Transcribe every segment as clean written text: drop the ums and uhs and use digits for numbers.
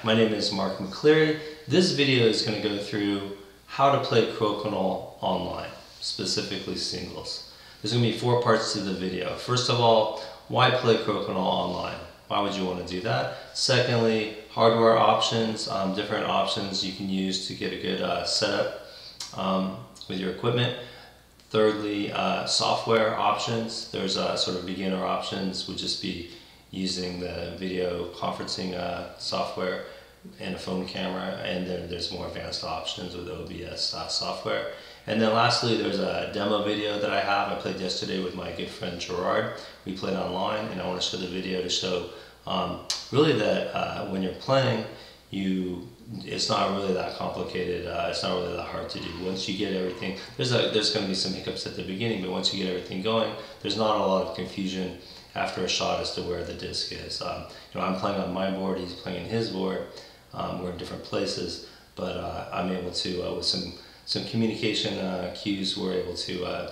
my name is Mark McCleary. This video is going to go through how to play Crokinole online, specifically singles. There's going to be 4 parts to the video. First of all, why play Crokinole online? Why would you want to do that? Secondly, hardware options, different options you can use to get a good setup with your equipment. Thirdly, software options. There's sort of beginner options, would just be using the video conferencing software and a phone camera, and then there's more advanced options with OBS software. And then lastly, there's a demo video that I have. I played yesterday with my good friend Gerard. We played online, and I want to show the video to show really that when you're playing, it's not really that complicated. It's not really that hard to do. Once you get everything, there's going to be some hiccups at the beginning, but once you get everything going, there's not a lot of confusion after a shot as to where the disc is. I'm playing on my board, he's playing his board. We're in different places, but I'm able to, with some communication cues, we're able to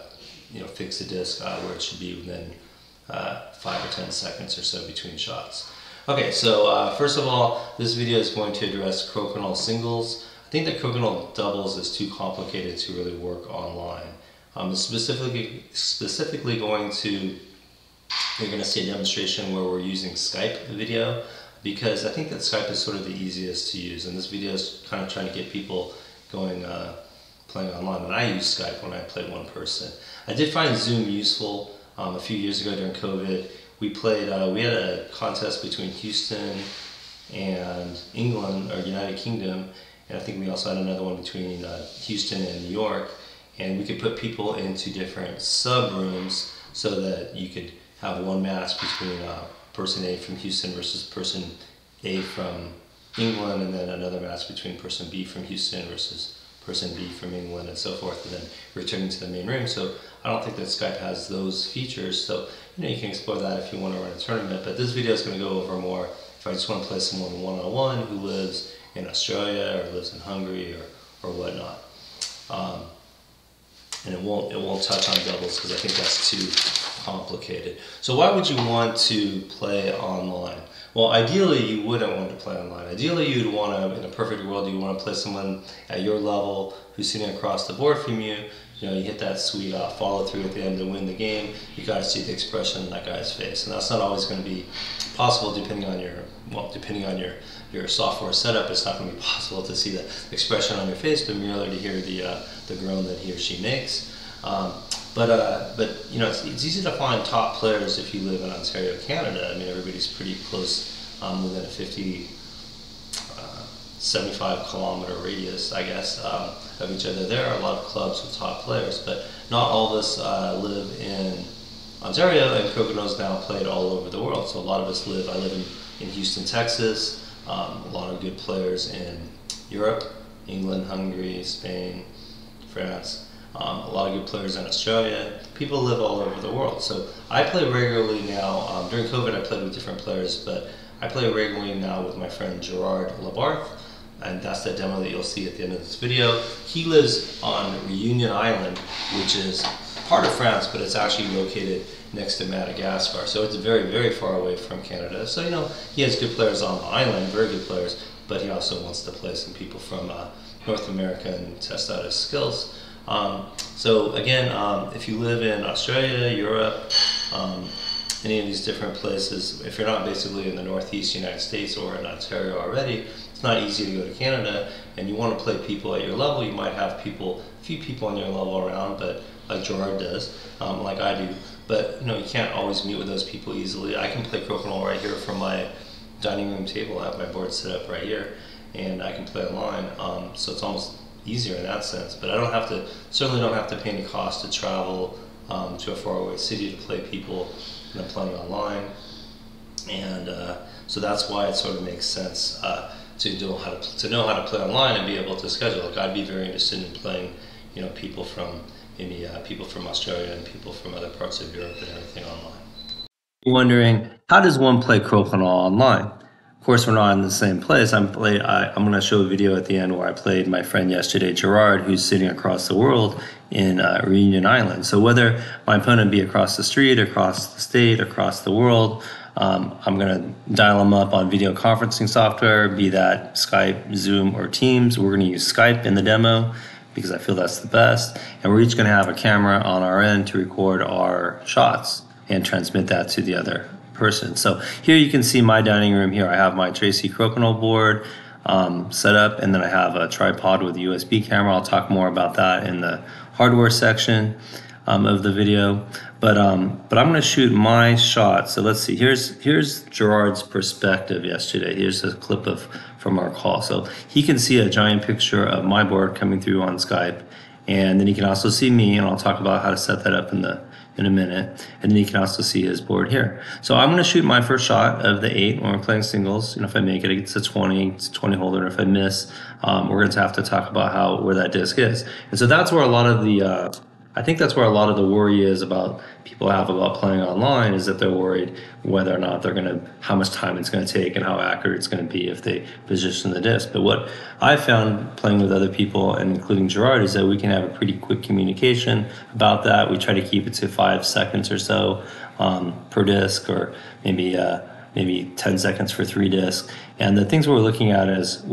fix the disc where it should be within 5 or 10 seconds or so between shots. Okay, so first of all, this video is going to address Crokinole singles. I think that Crokinole doubles is too complicated to really work online. Specifically going to, you're going to see a demonstration where we're using Skype video, because I think that Skype is sort of the easiest to use, and this video is kind of trying to get people going playing online. And I use Skype when I play one person. I did find Zoom useful a few years ago during COVID. We played, we had a contest between Houston and England, or United Kingdom, and I think we also had another one between Houston and New York, and we could put people into different sub rooms so that you could have one match between person A from Houston versus person A from England, and then another match between person B from Houston versus person B from England, and so forth, and then returning to the main room. So I don't think that Skype has those features, so you can explore that if you want to run a tournament. But this video is going to go over more if I just want to play someone one-on-one who lives in Australia or lives in Hungary or whatnot. And it won't touch on doubles because I think that's too complicated. So why would you want to play online? Well, ideally you wouldn't want to play online. Ideally you'd want to, in a perfect world, you want to play someone at your level who's sitting across the board from you. You hit that sweet follow through at the end to win the game. You guys see the expression in that guy's face, and that's not always going to be possible depending on your software setup. It's not going to be possible to see the expression on your face, but merely to hear the groan that he or she makes. But it's easy to find top players if you live in Ontario, Canada. I mean, everybody's pretty close within a 75 kilometer radius, I guess, of each other. There are a lot of clubs with top players, but not all of us live in Ontario, and Crokinole's now played all over the world. So a lot of us I live in Houston, Texas. A lot of good players in Europe, England, Hungary, Spain, France. A lot of good players in Australia. People live all over the world. So I play regularly now. During COVID I played with different players, but I play regularly now with my friend Gerard Labarth, and that's the demo that you'll see at the end of this video. He lives on Reunion Island, which is part of France, but it's actually located next to Madagascar. So it's very, very far away from Canada. So, he has good players on the island, very good players, but he also wants to play some people from North America and test out his skills. So again, if you live in Australia, Europe, any of these different places, if you're not basically in the Northeast United States or in Ontario already, it's not easy to go to Canada, and you want to play people at your level. You might have a few people on your level around, but like Gerard does, like I do, but you can't always meet with those people easily. I can play Crokinole right here from my dining room table. I have my board set up right here, and I can play online, so it's almost easier in that sense. But I certainly don't have to pay any cost to travel to a faraway city to play people and I'm playing online, and so that's why it sort of makes sense to know how to play online and be able to schedule. Like, I'd be very interested in playing, people from people from Australia and people from other parts of Europe and everything online. You're wondering, how does one play Crokinole online? Of course, we're not in the same place. I'm going to show a video at the end where I played my friend yesterday, Gerard, who's sitting across the world in Reunion Island. So whether my opponent be across the street, across the state, across the world, I'm going to dial them up on video conferencing software, be that Skype, Zoom, or Teams. We're going to use Skype in the demo because I feel that's the best. And we're each going to have a camera on our end to record our shots and transmit that to the other person. So here you can see my dining room here. I have my Tracy Crokinole board set up, and then I have a tripod with a USB camera. I'll talk more about that in the hardware section of the video. But I'm going to shoot my shot. So let's see. Here's Gerard's perspective yesterday. Here's a clip from our call. So he can see a giant picture of my board coming through on Skype, and then he can also see me, and I'll talk about how to set that up in a minute. And then you can also see his board here. So I'm going to shoot my first shot of the 8 when we're playing singles. If I make it, it's a 20 holder. If I miss, we're going to have to talk about where that disc is. And so that's where a lot of the I think that's where a lot of the worry is about people have about playing online, is that they're worried whether or not how much time it's going to take and how accurate it's going to be if they position the disc. But what I found playing with other people, and including Gerard, is that we can have a pretty quick communication about that. We try to keep it to 5 seconds or so per disc, or maybe 10 seconds for 3 discs. And the things we're looking at is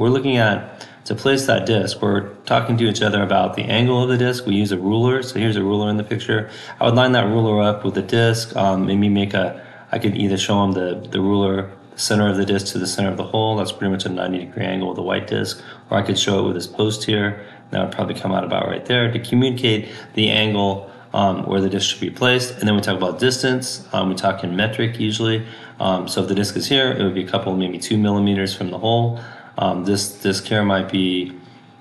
to place that disc, we're talking to each other about the angle of the disc. We use a ruler. So here's a ruler in the picture. I would line that ruler up with the disc. Maybe I could either show them the ruler, the center of the disc to the center of the hole. That's pretty much a 90-degree angle with a white disc. Or I could show it with this post here. That would probably come out about right there to communicate the angle where the disc should be placed. And then we talk about distance. We talk in metric usually. So if the disc is here, it would be a couple, maybe 2 millimeters from the hole. This disc here might be,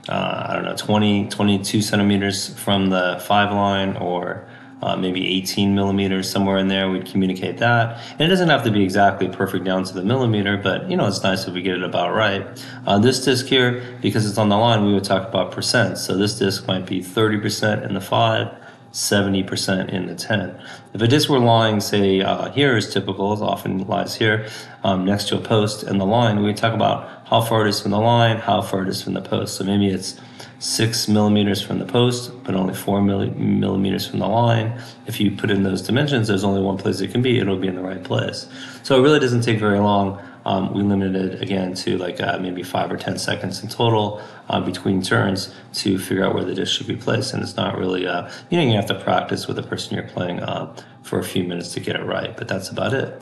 22 centimeters from the 5 line, or maybe 18 millimeters, somewhere in there. We'd communicate that. And it doesn't have to be exactly perfect down to the millimeter, but it's nice if we get it about right. This disc here, because it's on the line, we would talk about percent. So this disc might be 30% in the 5, 70% in the 10. If a disc were lying, say, here is typical, it often lies here, next to a post in the line, we would talk about how far it is from the line, how far it is from the post. So maybe it's 6 millimeters from the post, but only 4 millimeters from the line. If you put in those dimensions, there's only one place it can be, it'll be in the right place. So it really doesn't take very long. We limited it again to maybe 5 or 10 seconds in total between turns to figure out where the disc should be placed. And it's not really, you have to practice with the person you're playing for a few minutes to get it right, but that's about it.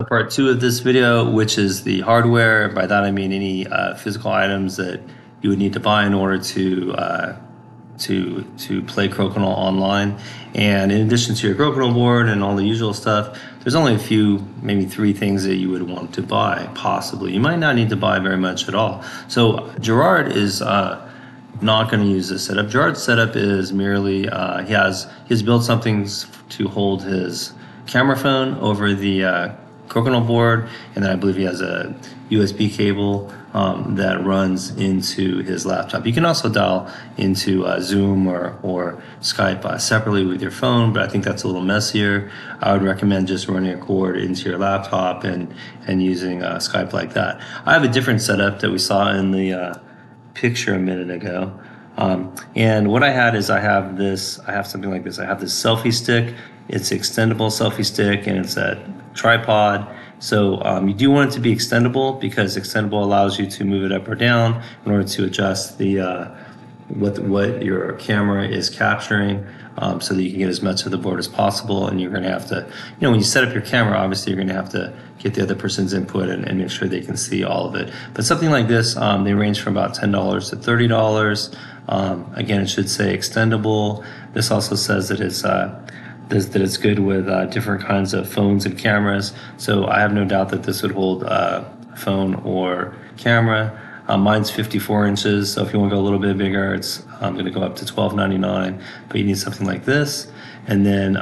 Part 2 of this video, which is the hardware. By that I mean any physical items that you would need to buy in order to play Crokinole online. And in addition to your Crokinole board and all the usual stuff, there's only a few, maybe 3 things that you would want to buy, possibly. You might not need to buy very much at all. So Gerard is not going to use this setup. Gerard's setup is merely, he's built something to hold his camera phone over the Crokinole board, and then I believe he has a USB cable that runs into his laptop. You can also dial into Zoom or Skype separately with your phone, but I think that's a little messier. I would recommend just running a cord into your laptop and using Skype like that. I have a different setup that we saw in the picture a minute ago. And what I had is I have something like this. I have this selfie stick. It's an extendable selfie stick, and it's a tripod. So you do want it to be extendable, because extendable allows you to move it up or down in order to adjust the what your camera is capturing, so that you can get as much of the board as possible. And you're going to have to, when you set up your camera, obviously you're going to have to get the other person's input and make sure they can see all of it. But something like this, they range from about $10 to $30. Again, it should say extendable. This also says that it's good with different kinds of phones and cameras. So I have no doubt that this would hold a phone or camera. Mine's 54 inches, so if you want to go a little bit bigger, it's going to go up to $12.99. But you need something like this. And then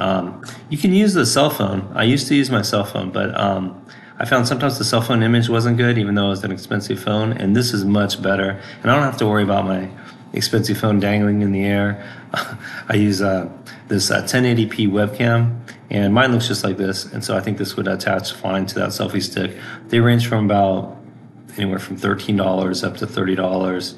you can use the cell phone. I used to use my cell phone, but I found sometimes the cell phone image wasn't good, even though it was an expensive phone. And this is much better. And I don't have to worry about my expensive phone dangling in the air. I use this 1080p webcam, and mine looks just like this, and so I think this would attach fine to that selfie stick. They range from about anywhere from $13 up to $30.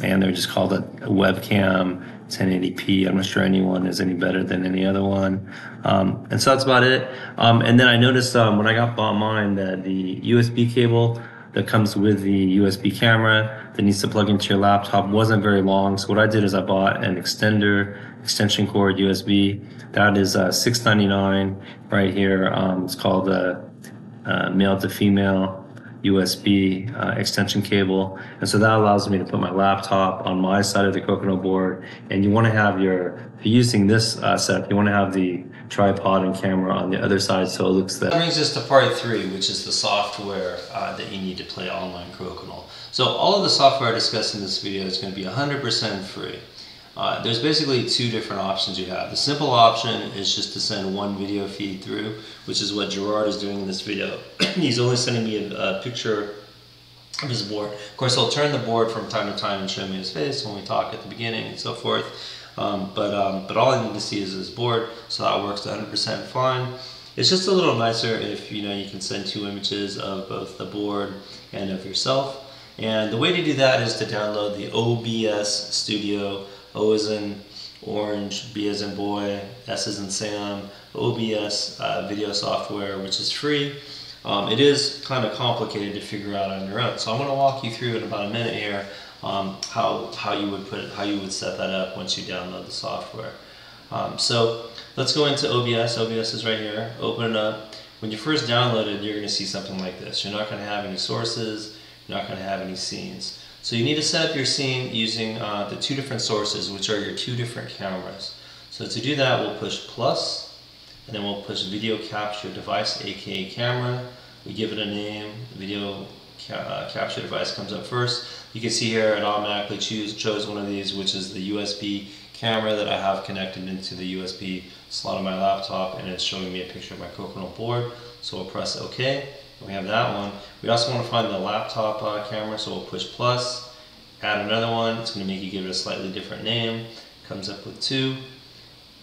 And they're just called a webcam, 1080p. I'm not sure anyone is any better than any other one. And so that's about it. And then I noticed when I bought mine that the USB cable that comes with the USB camera that needs to plug into your laptop wasn't very long. So what I did is I bought an extension cord USB. That is $6.99 right here. It's called male to female USB extension cable, and so that allows me to put my laptop on my side of the Crokinole board. And you want to have if you're using this setup, you want to have the tripod and camera on the other side, so it looks that brings us to part 3, which is the software that you need to play online Crokinole. So all of the software I discussed in this video is going to be 100% free. There's basically 2 different options you have. The simple option is just to send one video feed through, which is what Gerard is doing in this video. He's only sending me a picture of his board. Of course, he'll turn the board from time to time and show me his face when we talk at the beginning and so forth. But all I need to see is his board, so that works 100% fine. It's just a little nicer if you can send 2 images of both the board and of yourself. And the way to do that is to download the OBS Studio. O as in orange, B as in boy, S as in Sam, OBS video software, which is free. It is kind of complicated to figure out on your own, so I'm going to walk you through in about a minute here how you would set that up once you download the software. So let's go into OBS. OBS is right here. Open it up. When you first download it, you're going to see something like this. You're not going to have any sources. You're not going to have any scenes. So you need to set up your scene using the 2 different sources, which are your 2 different cameras. So to do that, we'll push plus, and then we'll push video capture device, aka camera. We give it a name. Video capture device comes up first. You can see here it automatically chose one of these, which is the USB camera that I have connected into the USB slot of my laptop, and it's showing me a picture of my Crokinole board. So we'll press OK. We have that one. We also want to find the laptop camera, so we'll push plus, add another one. It's going to make you give it a slightly different name. Comes up with 2.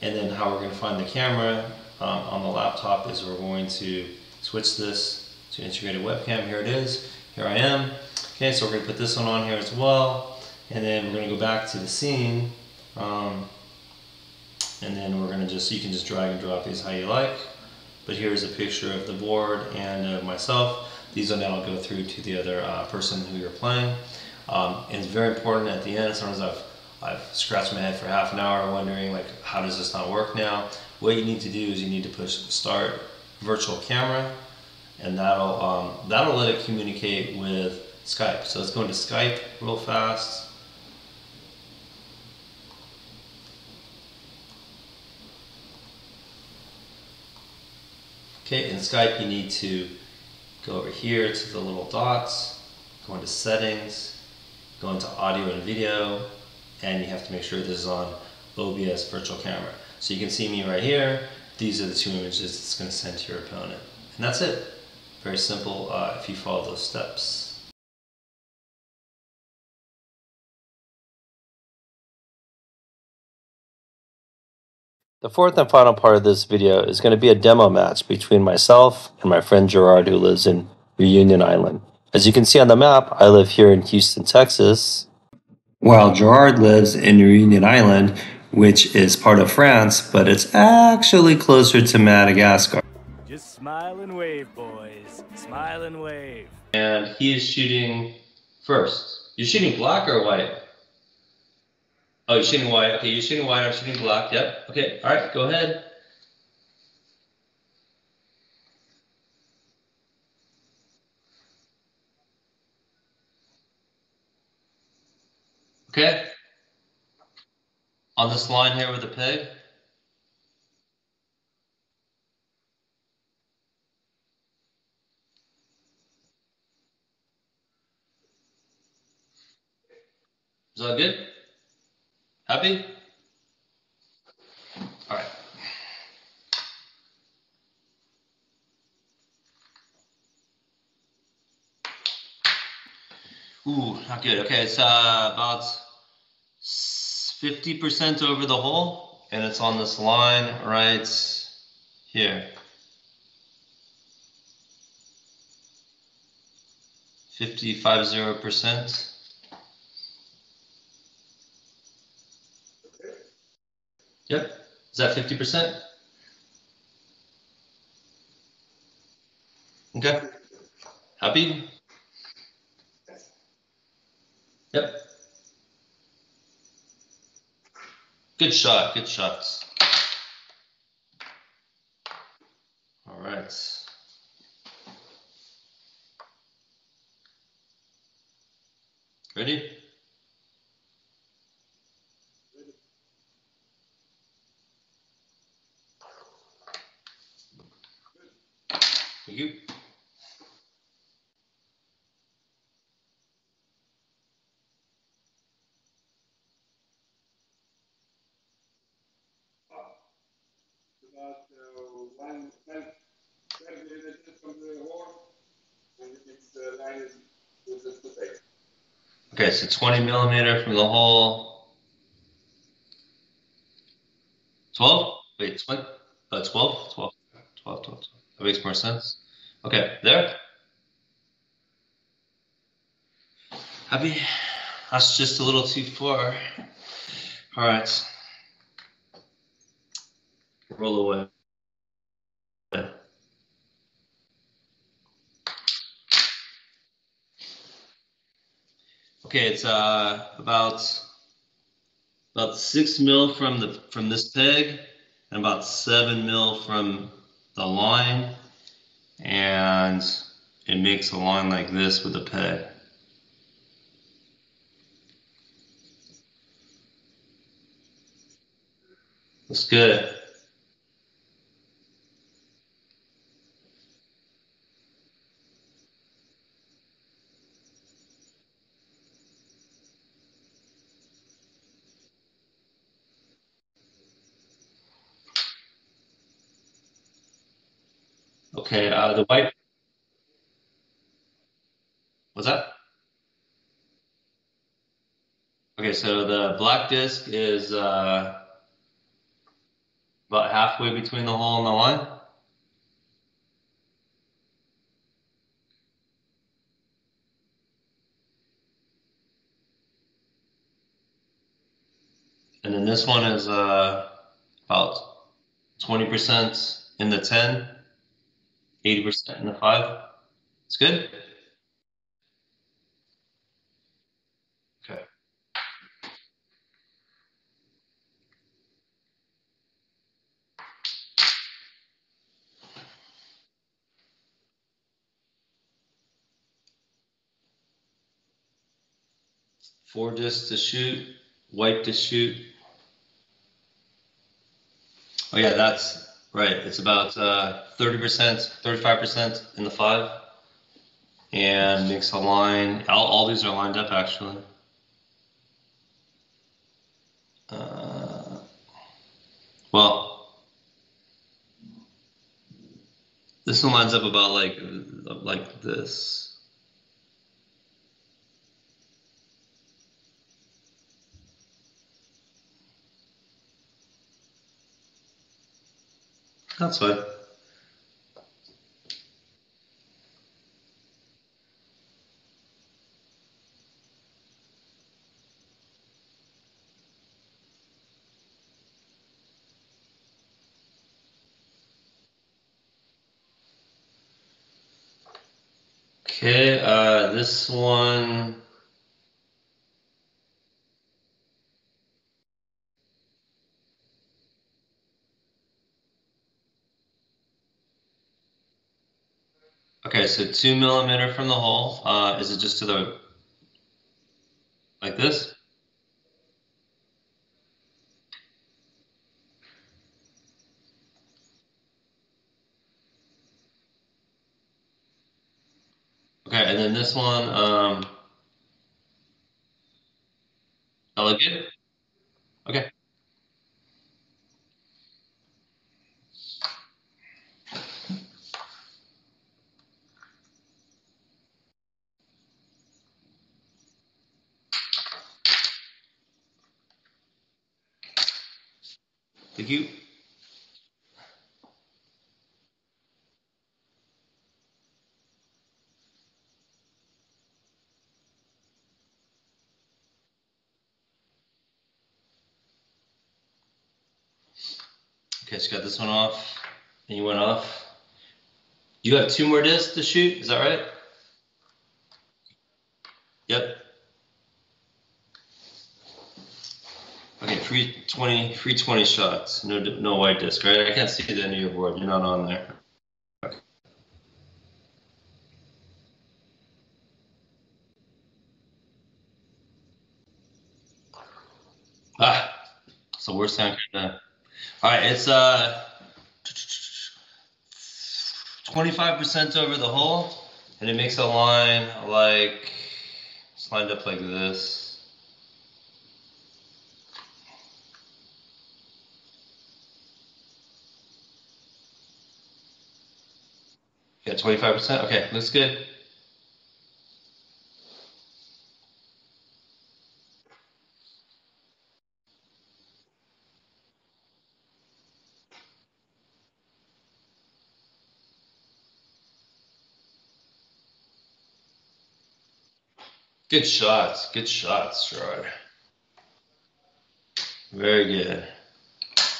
And then how we're going to find the camera on the laptop is we're going to switch this to integrated webcam. Here it is. Here I am. Okay, so we're going to put this one on here as well. And then we're going to go back to the scene. And then we're going to you can just drag and drop these how you like. But here's a picture of the board and of myself. These will now go through to the other person who you're playing. And it's very important at the end. Sometimes I've scratched my head for half an hour wondering, like, how does this not work now? What you need to do is you need to push start virtual camera, and that'll let it communicate with Skype. So let's go into Skype real fast. Okay, in Skype you need to go over here to the little dots, go into settings, go into audio and video, and you have to make sure this is on OBS virtual camera. So you can see me right here. These are the 2 images it's going to send to your opponent. And that's it. Very simple if you follow those steps. The 4th and final part of this video is going to be a demo match between myself and my friend Gerard, who lives in Reunion Island. As you can see on the map, I live here in Houston, Texas, while Gerard lives in Reunion Island, which is part of France, but it's actually closer to Madagascar. Just smile and wave, boys. Smile and wave. And he is shooting first. You're shooting black or white? Oh, you're shooting white. Okay, you're shooting white. I'm shooting black. Yep. Okay. All right. Go ahead. Okay. On this line here with the pig. Is that good? Happy? All right. Ooh, not good. Okay, it's about 50% over the hole, and it's on this line right here. 50%. Yep. Is that 50%? Okay. Happy? Yep. Good shot. Good shots. All right. Ready? Thank you. About 10 millimeters from the wall, and its line is just the same. Okay, so 20 millimeter from the hole. 12? Wait, 20? 12? 12. 12, 12, 12. That makes more sense. Okay, there. Happy? That's just a little too far. All right. Roll away. Okay, it's about 6 mil from this peg, and about 7 mil from the line, and it makes a line like this with the peg. That's good. Okay, the white. What's that? Okay, so the black disc is about halfway between the hole and the line. And then this one is about 20% in the 10, 80% in the 5. It's good? Okay. Four discs to shoot, white to shoot. Oh yeah, that's right. It's about 30%, 35% in the 5. And makes a line. All these are lined up actually. Well, this one lines up about like this. That's fine. Okay, this one. Okay, so 2 millimeter from the hole. Is it just to the, like this? Okay, and then this one, that look good? Okay. Thank you. Okay, so you got this one off, and you went off. You have 2 more discs to shoot, is that right? Yep. Okay, free 20 shots. No white disc, right? I can't see the end of your board. You're not on there. Okay. Ah, it's the worst time. All right, it's 25% over the hole, and it makes a line like it's lined up like this. Yeah, 25%. Okay, looks good. Good shots. Good shots, Gerard. Very good.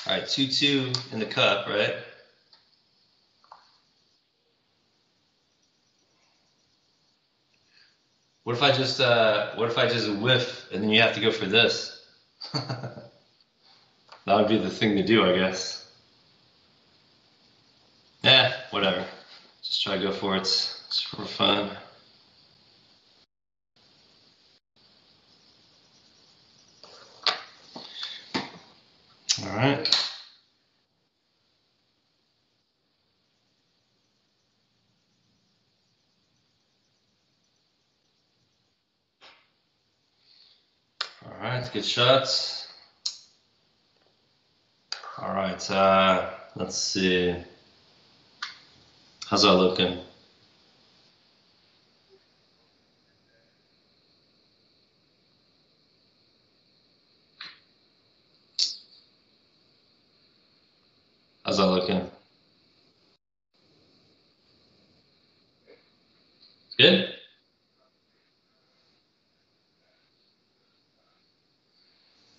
All right, 2-2 in the cup, right? What if I just whiff and then you have to go for this? That would be the thing to do, I guess. Yeah, whatever. Just try to go for it. It's for fun. All right. All right, good shots. All right, let's see. How's that looking? How's that looking? Good?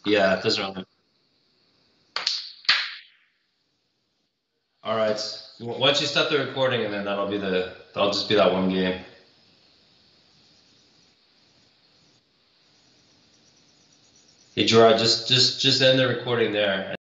Yeah, it doesn't really. All right. Once you stop the recording, and then that'll just be that one game. Hey Gerard, just end the recording there.